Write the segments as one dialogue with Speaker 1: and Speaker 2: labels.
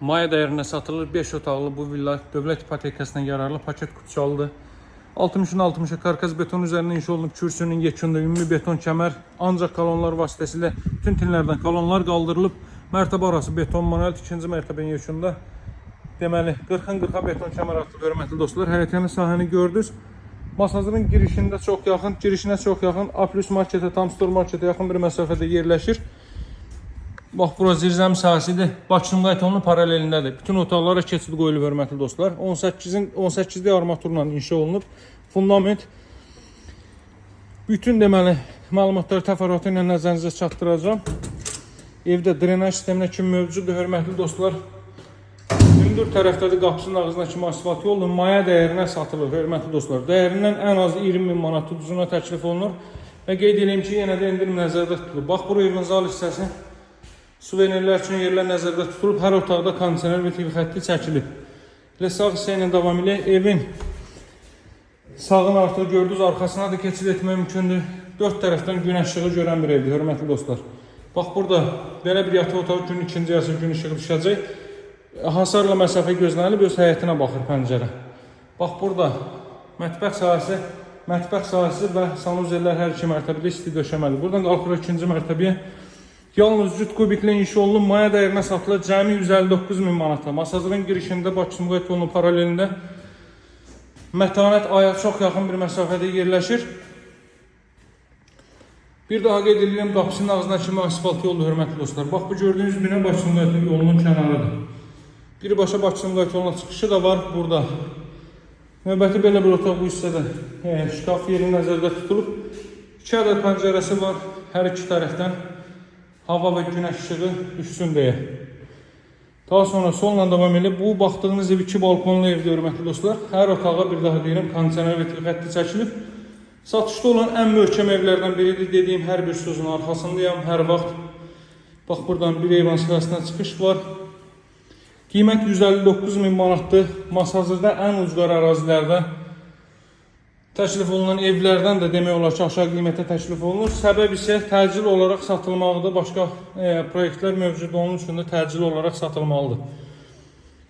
Speaker 1: Maya dəyərinə satılır. 5 otaqlı bu villa dövlət ipotekasına yararlı paket kutusalıdır. 60-60 karkaz beton üzerine inşa olunub. Kürsünün yekunda ümumi beton kəmər, ancaq kolonlar vasitəsilə bütün tinlərdən kolonlar qaldırılıb. Mərtəbə arası beton manuel, ikinci mərtəbənin yekunda. Deməli 40-40 beton kəmər atılıb. Hörmətli dostlar, həyətyanı sahəni gördünüz. Masazının girişində çox yaxın, girişinə çox yaxın A+ marketə, tam store marketə yaxın bir məsafədə yerləşir. Bax, bura zirzəmi sahəsidir. Bakı-Sumqayıt yolunun paralelindədir. Bütün otaqlara keçid qoyulub, hörmətli dostlar. 18'də armaturla inşa olunub. Fundament. Bütün deməli məlumatları təfərrüatı ilə nəzərinizə çatdıracağam. Evdə drenaj sisteminə kimi mövcuddur, hörmətli dostlar. Hündür tərəfdədir, qapısının ağzına kimi asfalt yoldur. Maya dəyərinə satılır, hörmətli dostlar. Dəyərindən ən az 20.000 manat ucuzuna təklif olunur. Və qeyd edeyim ki, yenə də endirim nəzərdə tutulur. Bax, bura evin zal hissəsi. Suvenirlər üçün yerlər nəzərdə tutulub. Hər otaqda kondisioner və TV xətti çəkilib. Elə sağ hissə ilə davam ilə evin sağın artıq gördünüz, arxasına da keçid etmək mümkündür. 4 tərəfdən gün işığı görən bir evdir, hörmətli dostlar. Bax, burada belə bir yataq otağı gün ikinci yarısı gün işığı düşəcək. Hasarla məsafə gözlənilib, öz həyətinə baxır pəncərə. Bax, burada mətbəx sahəsi və sanuzellər hər iki mərtəbədə isti döşəməli. Buradan qalxır ikinci mərtəbəyə. Yalnız cüt kubiklə inşa olunub, maya dəyərinə satılır, cəmi 159.000 manata. Masazının girişində Bakı-Sumqayıt yolunun paralelində mətanət aya çox yaxın bir məsafədə yerləşir. Bir daha qeyd edirəm, qapısının ağzına kimi asfalt yoldur, hörmətli dostlar. Bax, bu gördüyünüz bina Bakı-Sumqayıt yolunun kənarıdır. Birbaşa Bakı-Sumqayıt yoluna çıxışı da var burada. Növbəti belə bir otaq bu hissədə şkaf yeri nəzərdə tutulub. 2 ədəd pəncərəsi var hər iki tərəfdən. Hava və günəş işığı düşsün deyə. Daha sonra solla davam edib. Bu baxdığınız ev 2 balkonlu evdir, hörmətli dostlar. Hər otağa bir daha deyirəm, kondisioner və TV xətti çəkilib. Satışda olan ən möhkəm evlərdən biridir. Dediyim hər bir sözün arxasındayım hər vaxt. Bax, buradan bir eyvan sırasına çıxış var. Qiymət 159.000 manatdır. Masazırda ən ucqar ərazilərdə təklif olunan evlərdən də demək olar ki, aşağı qiymətə təklif olunur. Səbəb isə təcil olaraq satılmaqdır. Başqa proyektlər mövcud onun üçün də təcil olaraq satılmalıdır.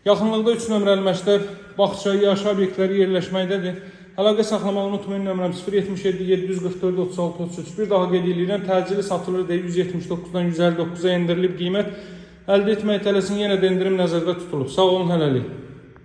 Speaker 1: Yaxınlıqda 3 nömrəli məktəb, bağça, yaşayış obyektləri yerləşməkdədir. Əlaqə saxlamağı unutmayın, nömrəm 077 744 36 33. Bir daha qeyd edirəm, təcili satılır deyə 179-dan 159-a endirilib qiymət. Əldə etmək tələsin yenə də endirim nəzərdə tutulub. Sağ olun, hələlik.